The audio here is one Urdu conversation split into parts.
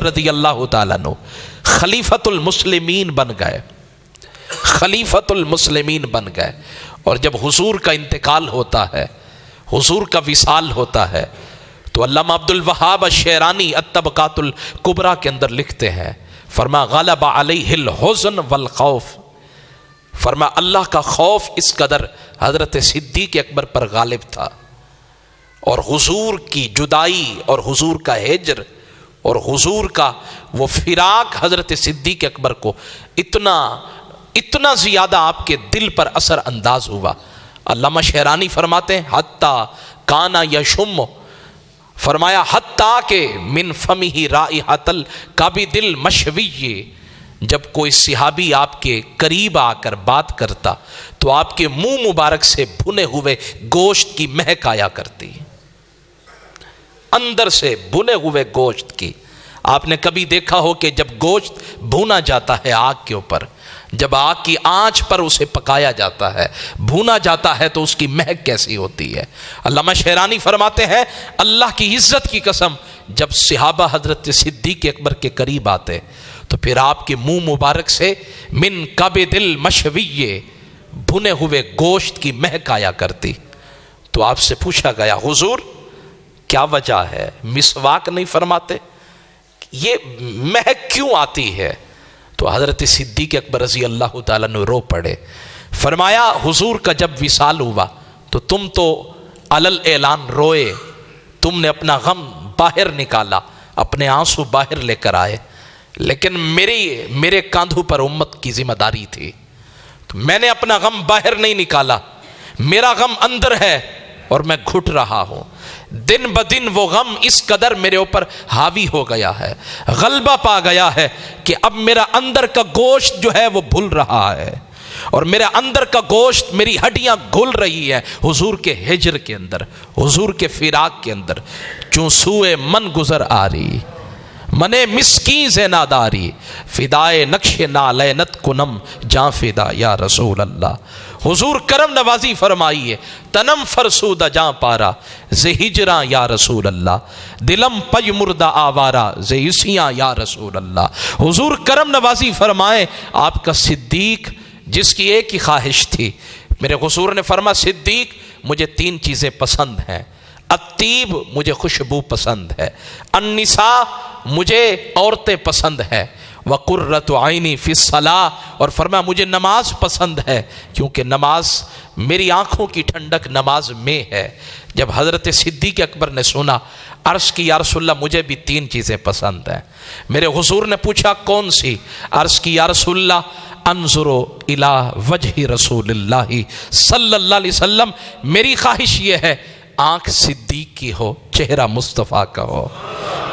رضی اللہ تعالیٰ عنہ خلیفۃ المسلمین بن گئے، خلیفۃ المسلمین بن گئے۔ اور جب حضور کا انتقال ہوتا ہے، حضور کا وصال ہوتا ہے، تو علامہ عبد الوہاب الشعرانی الطبقات الکبریٰ کے اندر لکھتے ہیں، فرما غلب علیہ الحزن والخوف، فرما اللہ کا خوف اس قدر حضرت صدیق اکبر پر غالب تھا، اور حضور کی جدائی اور حضور کا ہجر اور حضور کا وہ فراق حضرت صدیق اکبر کو اتنا زیادہ آپ کے دل پر اثر انداز ہوا۔ علامہ شعرانی فرماتے ہیں حتیٰ کانا یشم، فرمایا حتیٰ کہ من فمہ رائحۃ الکبد المشوی، جب کوئی صحابی آپ کے قریب آ کر بات کرتا تو آپ کے منہ مبارک سے بھنے ہوئے گوشت کی مہک آیا کرتی، اندر سے بھنے ہوئے گوشت کی۔ آپ نے کبھی دیکھا ہو کہ جب گوشت بھونا جاتا ہے آگ کے اوپر، جب آگ کی آنچ پر اسے پکایا جاتا ہے، بھونا جاتا ہے، تو اس کی مہک کیسی ہوتی ہے۔ علامہ شعرانی فرماتے ہیں اللہ کی عزت کی قسم، جب صحابہ حضرت صدیق اکبر کے قریب آتے تو پھر آپ کے منہ مبارک سے من کبد المشوی، بھنے ہوئے گوشت کی مہک آیا کرتی۔ تو آپ سے پوچھا گیا حضور کیا وجہ ہے، مسواک نہیں فرماتے، یہ مہک کیوں آتی ہے؟ تو حضرت صدیق اکبر رضی اللہ تعالیٰ نے رو پڑے، فرمایا حضور کا جب وصال ہوا تو تم تو علل اعلان روئے، تم نے اپنا غم باہر نکالا، اپنے آنسو باہر لے کر آئے، لیکن میرے کاندھوں پر امت کی ذمہ داری تھی، تو میں نے اپنا غم باہر نہیں نکالا، میرا غم اندر ہے اور میں گھٹ رہا ہوں۔ دن بدن وہ غم اس قدر میرے اوپر حاوی ہو گیا ہے، غلبہ پا گیا ہے کہ اب میرا اندر کا گوشت جو ہے وہ بھول رہا ہے، اور میرے اندر کا گوشت، میری ہڈیاں گھل رہی ہے حضور کے ہجر کے اندر، حضور کے فراق کے اندر۔ چوں سوئے من گزر آری منے مسکین سے ناداری، فدائے نقش نالینت کنم جاں فدا یا رسول اللہ۔ حضور کرم نوازی فرمائیے، تنم فرسودہ جاں پارا زِ ہجراں یا رسول اللہ، دلم پج مردہ آوارا زِ یسیاں یا رسول اللہ۔ حضور کرم نوازی فرمائے، آپ کا صدیق جس کی ایک ہی خواہش تھی، میرے حضور نے فرمایا صدیق مجھے 3 چیزیں پسند ہیں، الطیب مجھے خوشبو پسند ہے، النساء مجھے عورتیں پسند ہے، وقرۃ عینی فی الصلاۃ، اور فرمایا مجھے نماز پسند ہے کیونکہ نماز میری آنکھوں کی ٹھنڈک نماز میں ہے۔ جب حضرت صدیق اکبر نے سنا، عرض کی یا رسول اللہ مجھے بھی 3 چیزیں پسند ہیں۔ میرے حضور نے پوچھا کون سی؟ عرض کی یا رسول اللہ انظر الی وجہ رسول اللہ صلی اللہ علیہ وسلم، میری خواہش یہ ہے آنکھ صدیق کی ہو، چہرہ مصطفیٰ کا ہو،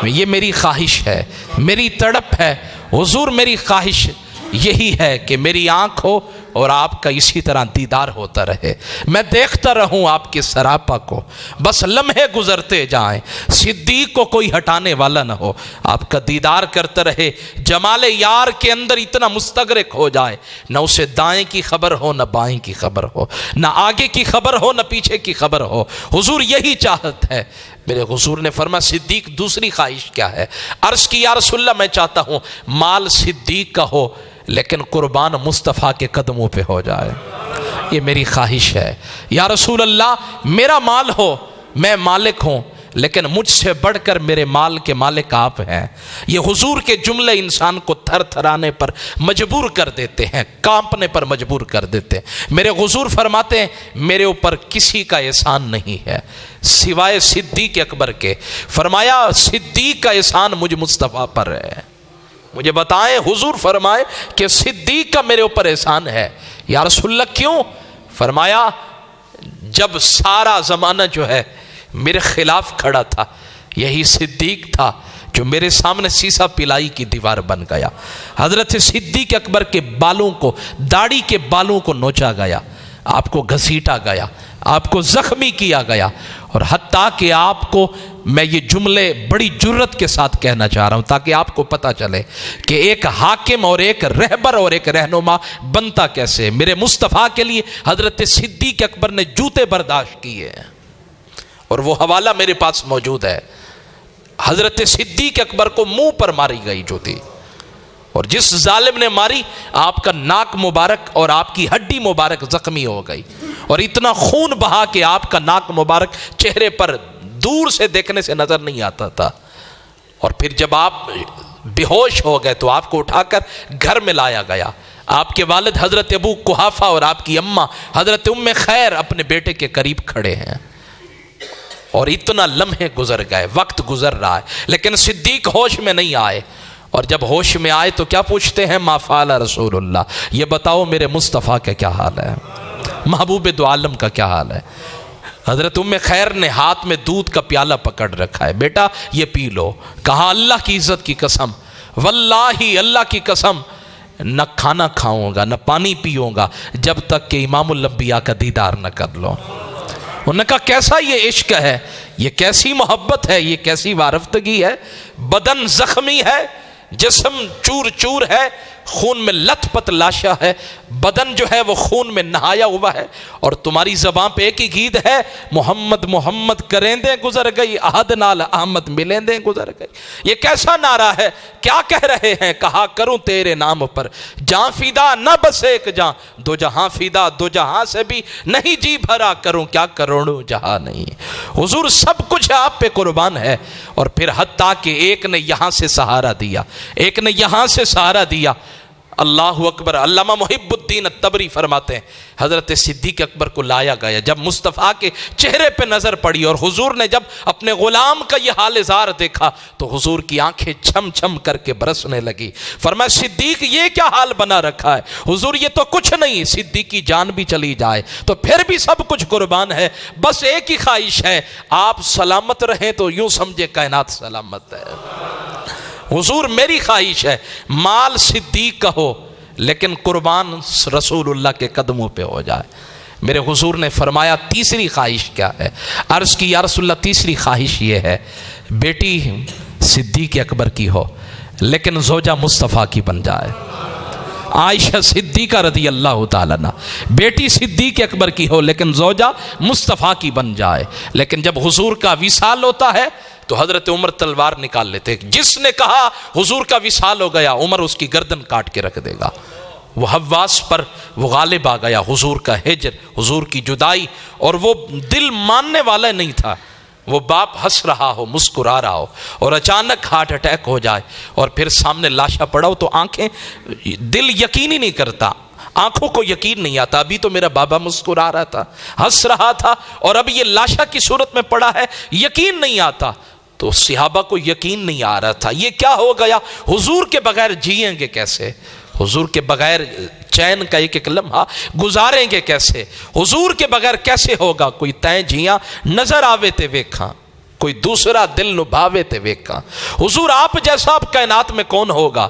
یہ میری خواہش ہے، میری تڑپ ہے حضور، میری خواہش یہی ہے کہ میری آنکھ ہو اور آپ کا اسی طرح دیدار ہوتا رہے، میں دیکھتا رہوں آپ کے سراپا کو، بس لمحے گزرتے جائیں، صدیق کو کوئی ہٹانے والا نہ ہو، آپ کا دیدار کرتا رہے، جمال یار کے اندر اتنا مستغرق ہو جائے، نہ اسے دائیں کی خبر ہو نہ بائیں کی خبر ہو، نہ آگے کی خبر ہو نہ پیچھے کی خبر ہو۔ حضور یہی چاہت ہے۔ میرے حضور نے فرمایا صدیق دوسری خواہش کیا ہے؟ عرض کی یا رسول اللہ میں چاہتا ہوں مال صدیق کا ہو لیکن قربان مصطفیٰ کے قدموں پہ ہو جائے، یہ میری خواہش ہے۔ یا رسول اللہ میرا مال ہو، میں مالک ہوں، لیکن مجھ سے بڑھ کر میرے مال کے مالک آپ ہیں۔ یہ حضور کے جملے انسان کو تھر تھرانے پر مجبور کر دیتے ہیں، کانپنے پر مجبور کر دیتے ہیں۔ میرے حضور فرماتے ہیں میرے اوپر کسی کا احسان نہیں ہے سوائے صدیق اکبر کے۔ فرمایا صدیق کا احسان مجھ مصطفیٰ پر ہے، مجھے بتائیں حضور فرمائے کہ صدیق کا میرے اوپر احسان ہے۔ یا رسول اللہ کیوں؟ فرمایا جب سارا زمانہ جو ہے میرے خلاف کھڑا تھا، یہی صدیق تھا جو میرے سامنے سیسا پلائی کی دیوار بن گیا۔ حضرت صدیق اکبر کے بالوں کو، داڑھی کے بالوں کو نوچا گیا، آپ کو گھسیٹا گیا، آپ کو زخمی کیا گیا، اور حتیٰ کہ آپ کو میں یہ جملے بڑی جرت کے ساتھ کہنا چاہ رہا ہوں تاکہ آپ کو پتہ چلے کہ ایک حاکم اور ایک رہبر اور ایک رہنما بنتا کیسے۔ میرے مصطفیٰ کے لیے حضرت صدیق اکبر نے جوتے برداشت کیے، اور وہ حوالہ میرے پاس موجود ہے۔ حضرت صدیق اکبر کو منہ پر ماری گئی جو تھی، اور جس ظالم نے ماری آپ کا ناک مبارک اور آپ کی ہڈی مبارک زخمی ہو گئی، اور اتنا خون بہا کہ آپ کا ناک مبارک چہرے پر دور سے دیکھنے سے نظر نہیں آتا تھا۔ اور پھر جب آپ بے ہوش ہو گئے تو آپ کو اٹھا کر گھر میں لایا گیا۔ آپ کے والد حضرت ابو قحافہ اور آپ کی اماں حضرت ام خیر اپنے بیٹے کے قریب کھڑے ہیں، اور اتنا لمحے گزر گئے، وقت گزر رہا ہے، لیکن صدیق ہوش میں نہیں آئے۔ اور جب ہوش میں آئے تو کیا پوچھتے ہیں؟ ما فعل رسول اللہ، یہ بتاؤ میرے مصطفیٰ کا کیا حال ہے، محبوب دو عالم کا کیا حال ہے؟ حضرت ام خیر نے ہاتھ میں دودھ کا پیالہ پکڑ رکھا ہے، بیٹا یہ پی لو۔ کہا اللہ کی عزت کی قسم، واللہ اللہ کی قسم، نہ کھانا کھاؤں گا نہ پانی پیوں گا جب تک کہ امام الانبیاء کا دیدار نہ کر لو۔ انہوں نے کہا کیسا یہ عشق ہے، یہ کیسی محبت ہے، یہ کیسی وارفتگی ہے، بدن زخمی ہے، جسم چور چور ہے، خون میں لت پت لاشا ہے، بدن جو ہے وہ خون میں نہایا ہوا ہے، اور تمہاری زبان پہ ایک ہی گید ہے، محمد محمد کریں دیں گزر گئی، احد نال احمد ملیں دیں گزر گئی۔ یہ کیسا نعرہ ہے، کیا کہہ رہے ہیں؟ کہا کروں تیرے نام پر جاں فیدا، نہ بس ایک جاں دو جہاں فیدا، دو جہاں سے بھی نہیں جی بھرا، کروں کیا کروڑوں جہاں نہیں۔ حضور سب کچھ آپ پہ قربان ہے، اور پھر حتیٰ کہ ایک نے یہاں سے سہارا دیا، ایک نے یہاں سے سہارا دیا۔ اللہ اکبر۔ علامہ محب الدین الطبری فرماتے ہیں حضرت صدیق اکبر کو لایا گیا، جب مصطفیٰ کے چہرے پہ نظر پڑی اور حضور نے جب اپنے غلام کا یہ حال زار دیکھا تو حضور کی آنکھیں چھم چھم کر کے برسنے لگی۔ فرمایا صدیق یہ کیا حال بنا رکھا ہے؟ حضور یہ تو کچھ نہیں، صدیق کی جان بھی چلی جائے تو پھر بھی سب کچھ قربان ہے، بس ایک ہی خواہش ہے، آپ سلامت رہیں تو یوں سمجھے کائنات سلامت ہے۔ حضور میری خواہش ہے مال صدیق کا ہو لیکن قربان رسول اللہ کے قدموں پہ ہو جائے۔ میرے حضور نے فرمایا تیسری خواہش کیا ہے؟ عرض کی یا رسول اللہ تیسری خواہش یہ ہے بیٹی صدیق اکبر کی ہو لیکن زوجہ مصطفیٰ کی بن جائے۔ عائشہ صدیقہ رضی اللہ تعالیٰ عنہ بیٹی صدیق اکبر کی ہو لیکن زوجہ مصطفیٰ کی بن جائے۔ لیکن جب حضور کا وصال ہوتا ہے تو حضرت عمر تلوار نکال لیتے، جس نے کہا حضور کا وصال ہو گیا عمر اس کی گردن کاٹ کے رکھ دے گا۔ وہ حواس پر وہ غالب آ گیا، حضور کا ہجر، حضور کی جدائی، اور وہ دل ماننے والا نہیں تھا۔ وہ باپ ہنس رہا ہو، مسکرا رہا ہو، اور اچانک ہارٹ اٹیک ہو جائے اور پھر سامنے لاشا پڑا ہو تو آنکھیں، دل یقین ہی نہیں کرتا، آنکھوں کو یقین نہیں آتا، ابھی تو میرا بابا مسکرا رہا تھا، ہنس رہا تھا، اور اب یہ لاشا کی صورت میں پڑا ہے، یقین نہیں آتا۔ تو صحابہ کو یقین نہیں آ رہا تھا یہ کیا ہو گیا، حضور کے بغیر جئیں گے کیسے، حضور کے بغیر چین کا ایک ایک لمحہ گزاریں گے کیسے، حضور کے بغیر کیسے ہوگا، کوئی تائیں جیاں نظر آوے تے ویکھاں، کوئی دوسرا دل نبھاوے تے ویکھاں، حضور آپ جیسا اب کائنات میں کون ہوگا۔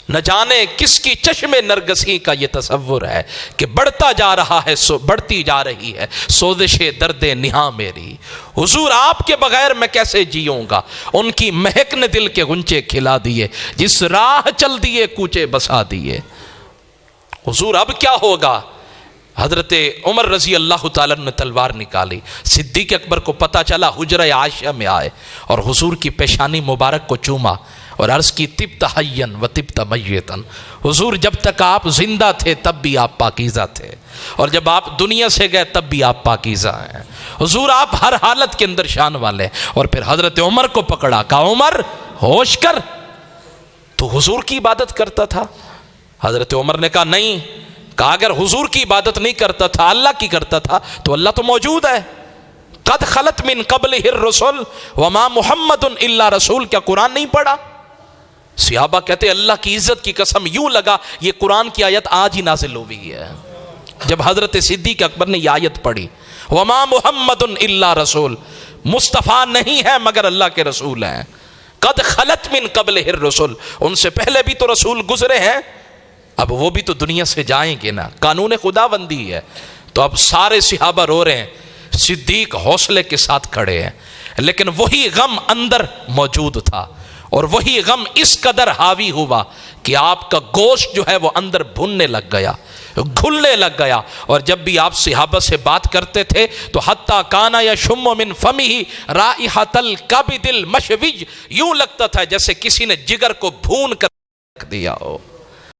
نہ جانے کس کی چشم نرگسی کا یہ تصور ہے کہ بڑھتا جا رہا ہے بڑھتی جا رہی ہے سوزش درد نہاں میری، حضور آپ کے بغیر میں کیسے جیوں گا۔ ان کی مہک نے دل کے غنچے کھلا دیے، جس راہ چل دیے کوچے بسا دیے۔ حضور اب کیا ہوگا؟ حضرت عمر رضی اللہ تعالیٰ نے تلوار نکالی، صدیق اکبر کو پتہ چلا، حجرہ عائشہ میں آئے اور حضور کی پیشانی مبارک کو چوما اور عرض کی طبت حیاً و طبت میتاً، حضور جب تک آپ زندہ تھے تب بھی آپ پاکیزہ تھے، اور جب آپ دنیا سے گئے تب بھی آپ پاکیزہ ہیں، حضور آپ ہر حالت کے اندر شان والے۔ اور پھر حضرت عمر کو پکڑا، کہا عمر ہوش کر، تو حضور کی عبادت کرتا تھا؟ حضرت عمر نے کہا نہیں، کہا اگر حضور کی عبادت نہیں کرتا تھا اللہ کی کرتا تھا تو اللہ تو موجود ہے۔ قد خلت من قبلہ الرسل وما محمد الا رسول، کیا قرآن نہیں پڑھا؟ صحابہ کہتے اللہ کی عزت کی قسم یوں لگا یہ قرآن کی آیت آج ہی نازل ہوئی ہے۔ جب حضرت صدیق اکبر نے یہ آیت پڑھی وما محمد الا رسول، مصطفیٰ نہیں ہے مگر اللہ کے رسول ہیں، قد خلت من قبلہ الرسل، ان سے پہلے بھی تو رسول گزرے ہیں، اب وہ بھی تو دنیا سے جائیں گے نا، قانون خدا بندی ہے۔ تو اب سارے صحابہ رو رہے ہیں، صدیق حوصلے کے ساتھ کھڑے ہیں، لیکن وہی غم اندر موجود تھا۔ اور وہی غم اس قدر حاوی ہوا کہ آپ کا گوشت جو ہے وہ اندر بھننے لگ گیا، گھلنے لگ گیا. اور جب بھی آپ صحابہ سے بات کرتے تھے تو حتیٰ کانا یشم من فمہ رائحۃ الکبد المشوج، یوں لگتا تھا جیسے کسی نے جگر کو بھون کر رکھ دیا ہو.